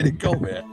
Way to go, man.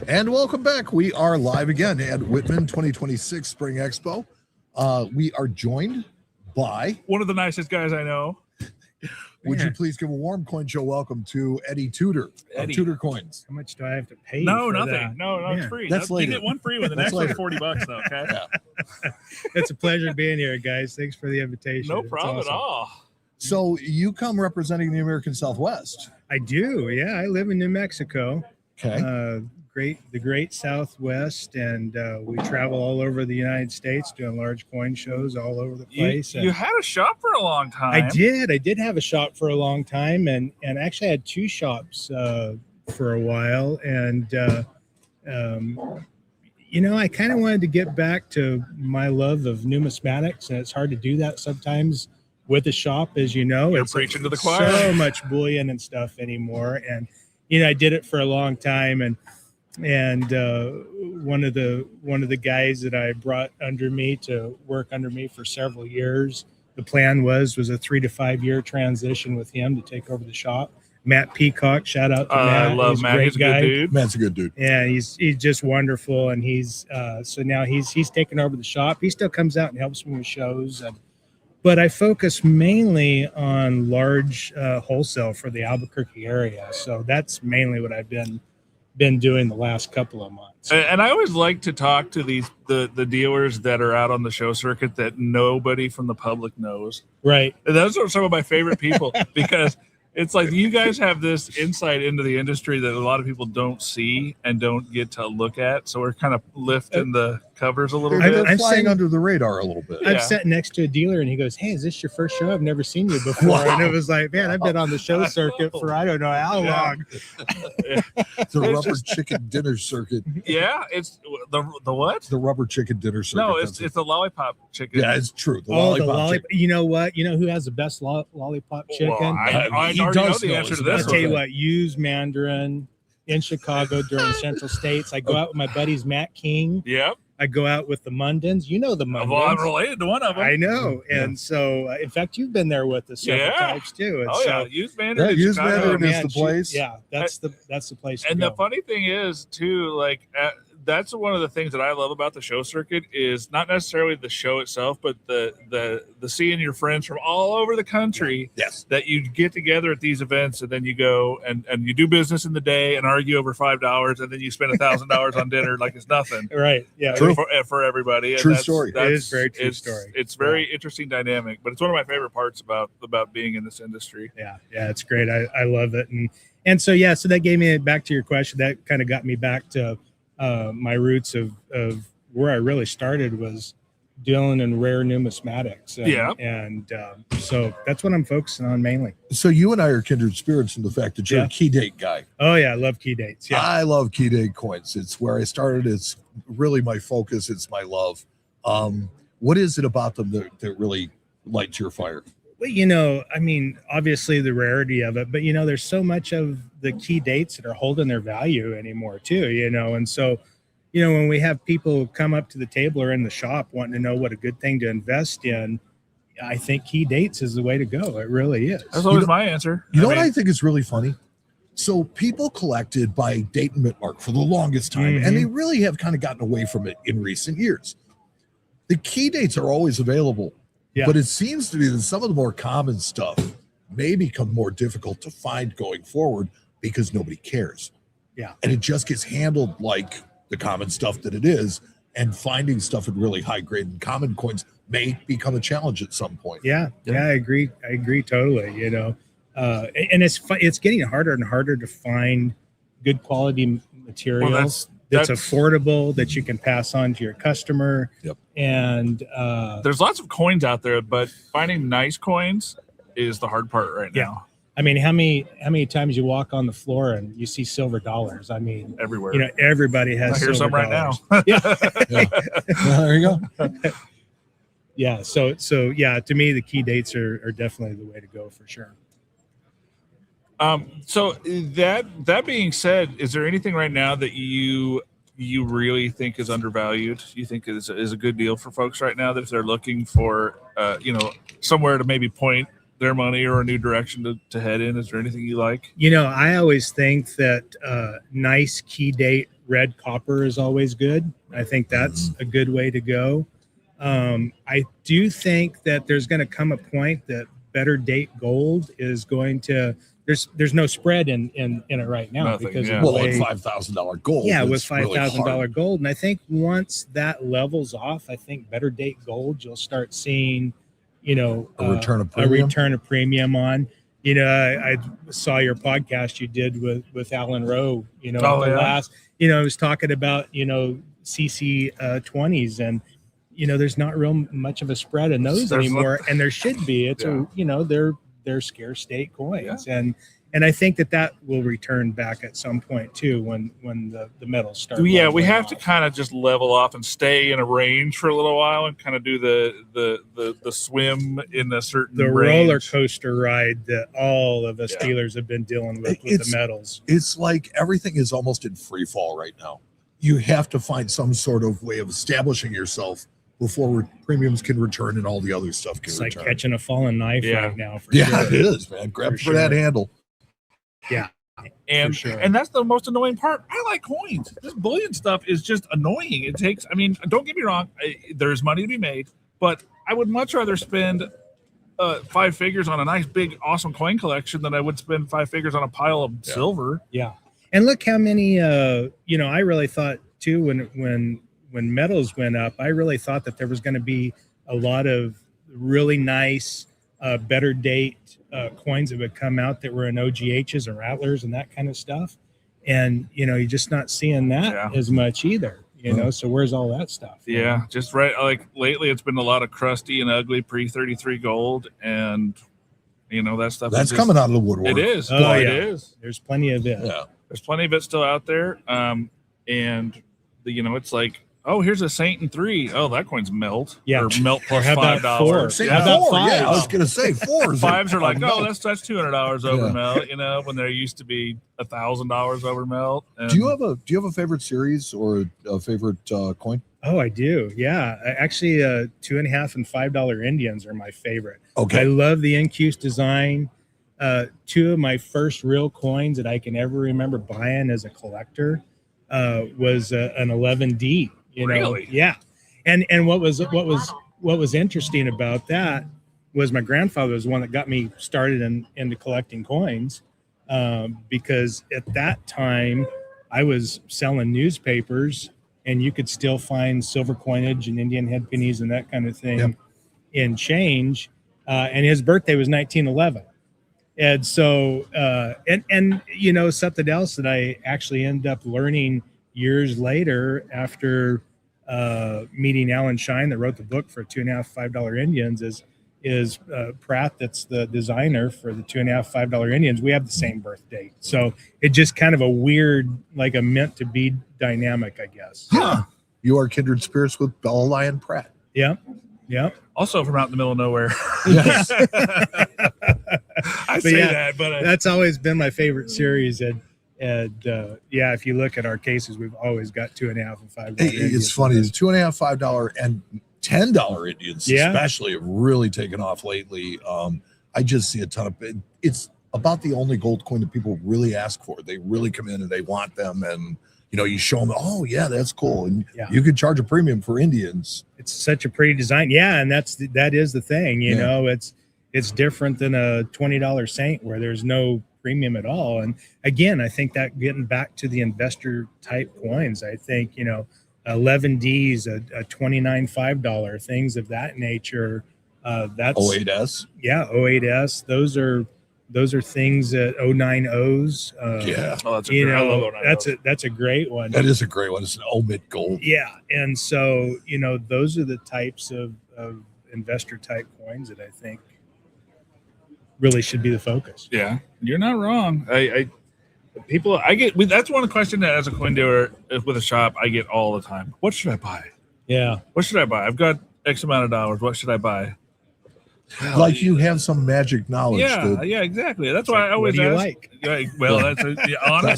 And welcome back. We are live again at Whitman 2026 Spring Expo. We are joined by one of the nicest guys I know. Would you please give a warm coin show welcome to Eddie Tudor of Tudor Coins? How much do I have to pay? No, for nothing. That? No, it's free. That's later. You get one free one. The next one's $40 though. Okay. Yeah. It's a pleasure being here, guys. Thanks for the invitation. No problem at all. So you come representing the American Southwest. I do. Yeah, I live in New Mexico. Okay. The great Southwest, and we travel all over the United States doing large coin shows all over the place. You had a shop for a long time. I did have a shop for a long time, and actually had two shops for a while. And I kind of wanted to get back to my love of numismatics, and it's hard to do that sometimes with a shop, as you know. You're it's preaching to the choir. So much bullion and stuff anymore, and I did it for a long time, and one of the guys that I brought under me to work under me for several years, the plan was a 3 to 5 year transition with him to take over the shop. Matt Peacock, shout out to Matt. I love Matt. He's a good dude. Matt's a good dude. Yeah, he's just wonderful, and he's so now he's taken over the shop. He still comes out and helps me with shows, but I focus mainly on large wholesale for the Albuquerque area. So that's mainly what I've been doing the last couple of months. And I always like to talk to the dealers that are out on the show circuit that nobody from the public knows. Right. And those are some of my favorite people because it's like you guys have this insight into the industry that a lot of people don't see and don't get to look at. So we're kind of lifting the covers a little bit. I'm flying under the radar a little bit. I've sat next to a dealer and he goes, "Hey, is this your first show? I've never seen you before." Wow. And it was like, man, I've been on the show circuit for I don't know how long. The rubber chicken dinner circuit. Yeah, it's the what? The rubber chicken dinner circuit. No, it's the lollipop chicken. Yeah, it's true. The lollipop. You know what? You know who has the best lollipop chicken? Well, I already know the answer to this. I'll tell you what, use Mandarin in Chicago during Central States. I go out with my buddies Matt King. Yep. I go out with the Mundins. You know the Mundins. Well, I'm related to one of them. I know. And so, in fact, you've been there with us several times too. And yeah. Use Mandarin. Yeah, use Mandarin is the place. Yeah, that's the place to go. And the funny thing is, too, like, that's one of the things that I love about the show circuit is not necessarily the show itself, but the seeing your friends from all over the country. Yes. That you get together at these events and then you go and you do business in the day and argue over $5 and then you spend $1,000 on dinner like it's nothing. Right. Yeah. For everybody. And true story. It is very true story. It's very interesting dynamic, but it's one of my favorite parts about being in this industry. Yeah. Yeah. It's great. I love it. And so, yeah, so that gave me back to your question. That kind of got me back to my roots of where I really started was dealing in rare numismatics. And so that's what I'm focusing on mainly. So you and I are kindred spirits in the fact that you're a key date guy. Oh yeah. I love key dates. Yeah. I love key date coins. It's where I started. It's really my focus. It's my love. What is it about them that really lights your fire? Well, I mean, obviously the rarity of it, but there's so much of the key dates that are holding their value anymore too, and so, when we have people come up to the table or in the shop wanting to know what a good thing to invest in, I think key dates is the way to go. It really is. That's always my answer. You know what I think is really funny? So people collected by date and mint mark for the longest time, and they really have kind of gotten away from it in recent years. The key dates are always available. Yeah. But it seems to be that some of the more common stuff may become more difficult to find going forward because nobody cares. Yeah. And it just gets handled like the common stuff that it is. And finding stuff in really high grade and common coins may become a challenge at some point. Yeah. I agree totally. And it's getting harder and harder to find good quality material. Well, that's affordable, that you can pass on to your customer. Yep. And there's lots of coins out there, but finding nice coins is the hard part right now. I mean, how many times you walk on the floor and you see silver dollars? I mean, everywhere. you know, everybody has I hear silver some right dollars. now. Yeah. Yeah. Well, there you go. Yeah. So yeah, to me, the key dates are definitely the way to go for sure. So that being said, is there anything right now that you really think is undervalued? You think is a good deal for folks right now that if they're looking for somewhere to maybe point their money or a new direction to head in? Is there anything you like? You know, I always think that nice key date red copper is always good. I think that's a good way to go. I do think that there's going to come a point that better date gold is going to. There's no spread in it right now. Nothing, because yeah. of the Well, way, at $5,000 gold. yeah, with it's really $5,000 hard. gold, and I think once that levels off, I think better date gold, you'll start seeing, you know, A return of a premium? return of premium on. You know, I saw your podcast you did with Alan Rowe. You know, Oh, at the yeah? last, you know, I was talking about CC 20s, and you know, there's not real much of a spread in those There's anymore, and there should be. It's Yeah. they're scarce state coins, and I think that will return back at some point too when the metals start. Yeah, we leveling have off. to kind of just level off and stay in a range for a little while and kind of do the swim in a certain the range. roller coaster ride that all of us Yeah. dealers have been dealing with It's- the metals. It's like everything is almost in free fall right now. You have to find some sort of way of establishing yourself before premiums can return and all the other stuff can It's like return. catching a fallen knife Yeah. right now. For Yeah, sure. it is, man. Grab For for that sure. handle. Yeah. And For sure. and that's the most annoying part. I like coins. This bullion stuff is just annoying. It takes. I mean, don't get me wrong. There's money to be made, but I would much rather spend 5 figures on a nice, big, awesome coin collection than I would spend 5 figures on a pile of silver. Yeah. And look how many. I really thought too when metals went up, I really thought that there was going to be a lot of really nice, better date coins that would come out that were in OGHs and Rattlers and that kind of stuff. And, you're just not seeing that Yeah. as much either, so where's all that stuff? Yeah, just right. Like lately, it's been a lot of crusty and ugly pre-33 gold, and that stuff. That's coming out of the woodwork. It is. Oh, It yeah. is. There's plenty of it. Yeah. There's plenty of it still out there. And it's like, oh, here's a Saint in 3. Oh, that coin's melt. Yeah. Or melt plus how about $5. Say How about four. Yeah, I fives? was gonna say fours. Fives are like, Oh, oh, no. that's $200 over Yeah. melt. When there used to be $1,000 over melt. And Do you have a favorite series or a favorite coin? Oh, I do. Yeah. Actually, $2.5 and $5 Indians are my favorite. I Okay. love the Incuse design. 2 of my first real coins that I can ever remember buying as a collector was an 11D. Really? Yeah. And what was interesting about that was my grandfather was the one that got me started into collecting coins, because at that time I was selling newspapers, and you could still find silver coinage and Indian head pennies and that kind of thing Yep. in change. And his birthday was 1911. And so, something else that I actually ended up learning years later after meeting Alan Shine, that wrote the book for $2.5, $5 Indians, is Pratt, that's the designer for the $2.5, $5 Indians. We have the same birth date. So it just kind of a weird, like a meant to be dynamic, I guess. Huh. You are kindred spirits with Bella Lion Pratt. Yep. also from out in the middle of nowhere? Yes. I say yeah, that, but That's always been my favorite series. And if you look at our cases, we've always got $2.5 and $5. It's Indians. funny. The $2.5, $5, and $10 Indians, Yeah. especially, have really taken off lately. I just see a ton of it. It's about the only gold coin that people really ask for. They really come in and they want them, and you show them. Oh yeah, that's cool, and Yeah. you could charge a premium for Indians. It's such a pretty design. Yeah, and that is the thing. You Yeah. know, it's different than a $20 Saint where there's no premium at all. And again, I think that getting back to the investor type coins, I think 11Ds, a $29 $5, things of that nature. That's 08S. yeah, 08S. Those are things that 09Os. Yeah, oh, that's a great, I love that's a great one. that is a great one. It's an omit gold. Yeah, and so those are the types of investor type coins that I think really should be the focus. Yeah, you're not wrong. That's one question that as a coin dealer with a shop I get all the time. What should I buy? Yeah. What should I buy? I've got X amount of dollars. What should I buy? Like you have some magic knowledge. Yeah, exactly. That's why I always what do you ask. like? Yeah, well, honestly,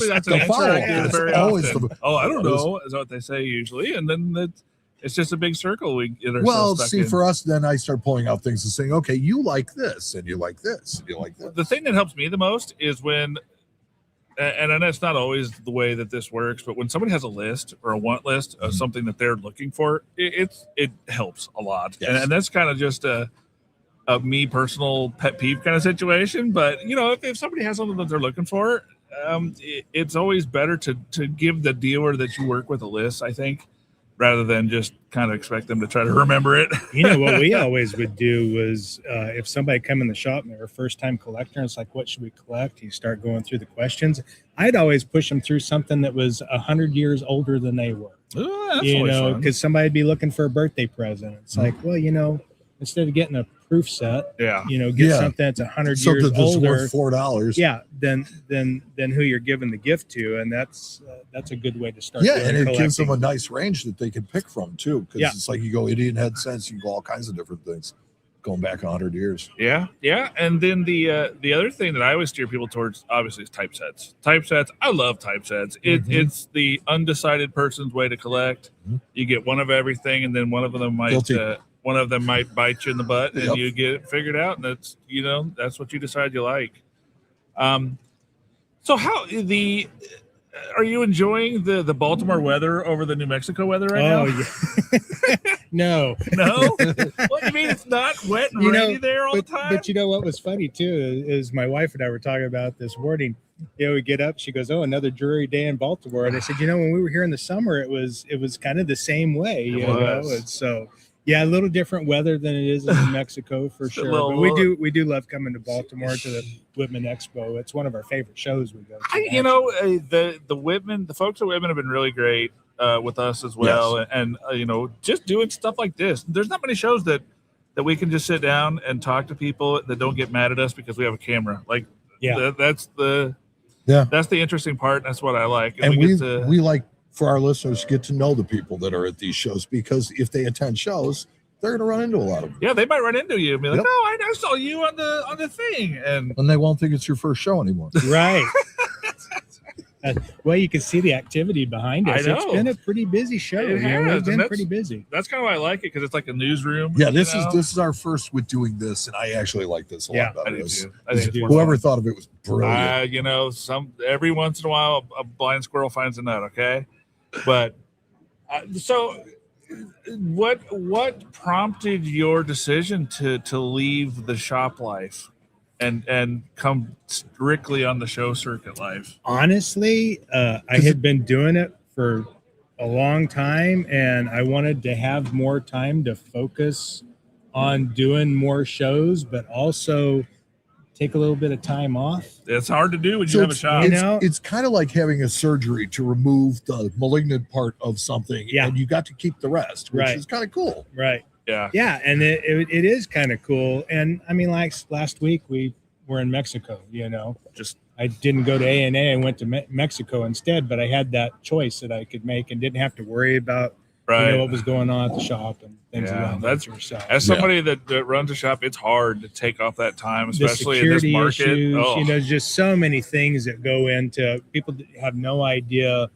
that's an the answer follow-up. I get That's very always often. the- I don't know, is what they say usually, and then it's just a big circle we get ourselves Well, stuck see, in. for us, then I start pulling out things and saying, okay, you like this, and you like this, and you like this. The thing that helps me the most is when, and it's not always the way that this works, but when somebody has a list or a want list of something that they're looking for, it helps a lot. Yes. And that's kind of just a me personal pet peeve kind of situation. But if somebody has something that they're looking for, it's always better to give the dealer that you work with a list, I think, rather than just kind of expect them to try to remember it. What we always would do was if somebody come in the shop and they're a first-time collector, and it's like, what should we collect? You start going through the questions. I'd always push them through something that was 100 years older than they were. Oh, that's always fun. Because somebody'd be looking for a birthday present. It's like, well, instead of getting a proof set, get something that's 100 years Something that's older. worth $4. Yeah, then who you're giving the gift to, and that's a good way to start. Yeah, and it gives collecting. them a nice range that they can pick from too. Because it's like you go Indian head cents, you go all kinds of different things, going back 100 years. Yeah. And then the other thing that I always steer people towards, obviously, is typesets. Typesets, I love typesets. It's the undecided person's way to collect. You get one of everything, and then one of them might bite you in the butt, and you get it figured out, and that's what you decide you like. So are you enjoying the Baltimore weather over the New Mexico weather right now? Yeah. No. What you mean? It's not wet and rainy there all the time. But what was funny too is my wife and I were talking about this morning. We get up, she goes, "Oh, another dreary day in Baltimore." And I said, when we were here in the summer, it was kind of the same way. And so. Yeah, a little different weather than it is in New Mexico for sure. But we do love coming to Baltimore to the Whitman Expo. It's one of our favorite shows we go to. The Whitman, the folks at Whitman have been really great with us as well, and just doing stuff like this. There's not many shows that we can just sit down and talk to people that don't get mad at us because we have a camera. That's the interesting part. And that's what I like. And we like. For our listeners, get to know the people that are at these shows, because if they attend shows, they're going to run into a lot of them. Yeah, they might run into you and be like, "No, I saw you on the thing," and they won't think it's your first show anymore. Right. Well, you can see the activity behind us. It's been a pretty busy show. We've been pretty busy. That's kind of why I like it, because it's like a newsroom. Yeah, this is our first with doing this, and I actually like this a lot better. I do too. I think whoever thought of it was brilliant. Every once in a while, a blind squirrel finds a nut. Okay. But so what prompted your decision to leave the shop life and come strictly on the show circuit life? Honestly, I had been doing it for a long time, and I wanted to have more time to focus on doing more shows, but also take a little bit of time off. It's hard to do when you have a shop. It's kind of like having a surgery to remove the malignant part of something, and you got to keep the rest, which is kind of cool. Right. Yeah. Yeah, and it is kind of cool. And I mean, like last week we were in Mexico. I didn't go to A&A. I went to Mexico instead, but I had that choice that I could make and didn't have to worry about what was going on at the shop and things of that nature. So, as somebody that runs a shop, it's hard to take off that time, especially in this market. Issues, just so many things that go into. People have no idea.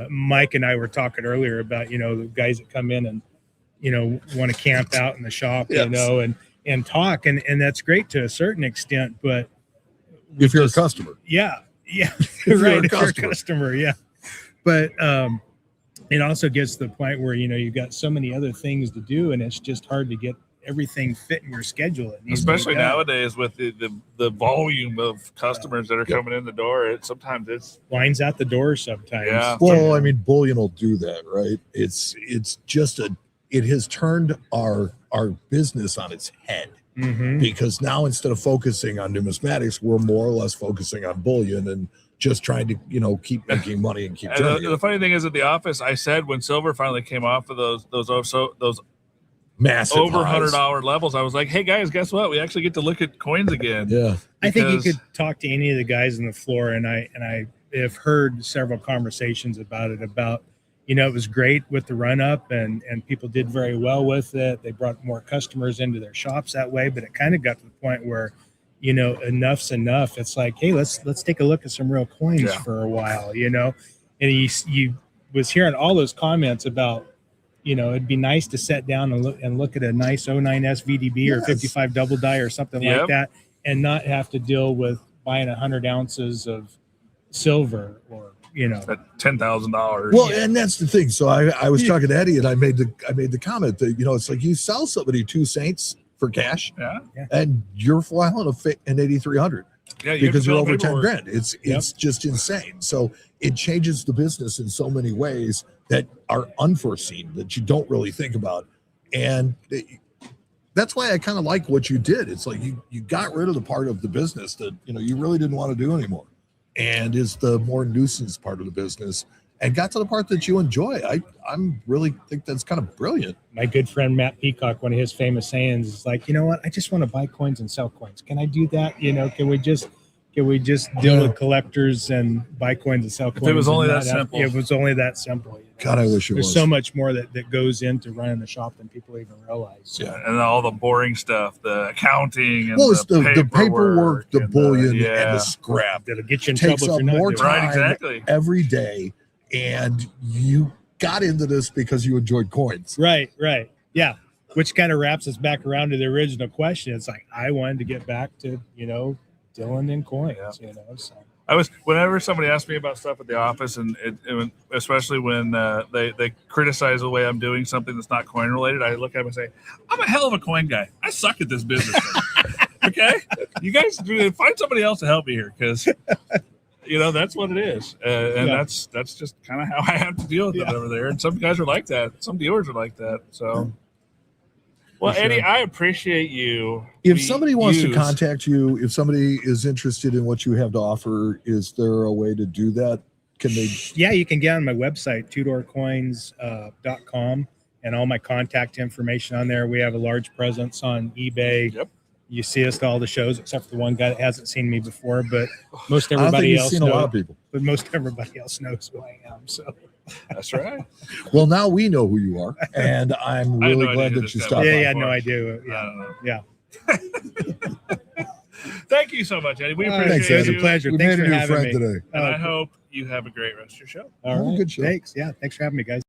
Mike and I were talking earlier about the guys that come in and want to camp out in the shop, and talk, and that's great to a certain extent, but if you're a customer, if you're a customer, but it also gets to the point where you've got so many other things to do, and it's just hard to get everything fit in your schedule. Especially nowadays with the volume of customers that are coming in the door. Sometimes it's lines out the door sometimes. Yeah. Well, I mean, bullion will do that, right? It's just it has turned our business on its head. Because now, instead of focusing on numismatics, we're more or less focusing on bullion and just trying to keep making money and keep the funny thing is, at the office, I said when silver finally came off of those massive over highs. $100 levels. I was like, hey guys, guess what? We actually get to look at coins again. Yeah. I think you Because- could talk to any of the guys on the floor, and I have heard several conversations about it. About, you know, it was great with the run up, and people did very well with it. They brought more customers into their shops that way, but it kind of got to the point where, you know, enough's enough. It's like, hey, let's take a look at some real coins Yeah. for a while, you know. And you was hearing all those comments about, you know, it'd be nice to sit down and look at a nice 09S VDB or Yes. 55 double die or something Yep. like that, and not have to deal with buying 100 ounces of silver, or, you know. At $10,000. Well, and that's the thing. So I was talking to Eddie, and I made the comment that, you know, it's like you sell somebody 2 Saints for cash, Yeah. and you're filing an 8,300 Yeah. You have because to you're fill over 10 paperwork. grand. It's just insane. So it changes the business in so many ways that are unforeseen, that you don't really think about, and that's why I kind of like what you did. It's like you got rid of the part of the business that, you know, you really didn't want to do anymore, and is the more nuisance part of the business, and got to the part that you enjoy. I'm really think that's kind of brilliant. My good friend Matt Peacock, one of his famous sayings is like, you know what? I just want to buy coins and sell coins. Can I do that? You know, can we just deal with collectors and buy coins and sell coins? it was only and that not have- simple. It was only that simple. You know? God, I wish it There's was. so much more that goes into running the shop than people even realize. So, Yeah. And all the boring stuff, the accounting and Well, it's the paperwork, paperwork, the and bullion, and yeah. the scrap. that'll get you in Takes trouble if up you're not more doing it. Right, time. exactly. Every day, and you got into this because you enjoyed coins. Right. Yeah. Which kind of wraps us back around to the original question. It's like, I wanted to get back to, you know, dealing in coins, you know, so. I was, whenever somebody asked me about stuff at the office, and especially when they criticize the way I'm doing something that's not coin related, I look at them and say, I'm a hell of a coin guy. I suck at this business thing. Okay, you guys find somebody else to help me here, because you know that's what it is, and Yeah. that's just kind of how I have to deal with it over there. And some guys are like that. Some dealers are like that. So. Well, For Eddie, sure. I appreciate you. If somebody wants to use- contact you, if somebody is interested in what you have to offer, is there a way to do that? Can they? Yeah, you can get on my website, tudorcoins.com, and all my contact information on there. We have a large presence on eBay. Yep. You see us at all the shows, except for the one guy that hasn't seen me before, but most I don't think everybody you've else seen a lot knows. of people. But most everybody else knows who I am. So That's right. Well, now we know who you are, and I'm I had really no glad idea that this you guy stopped was- by. yeah, no, I do. I Yeah. don't know. Thank you so much, Eddie. We All appreciate right, Thanks, it was Eddie. a pleasure. We Thanks made for a new having friend me. today. And I cool. hope you have a great rest of your show. All Have a right. good show. Thanks. Yeah. Thanks for having me, guys.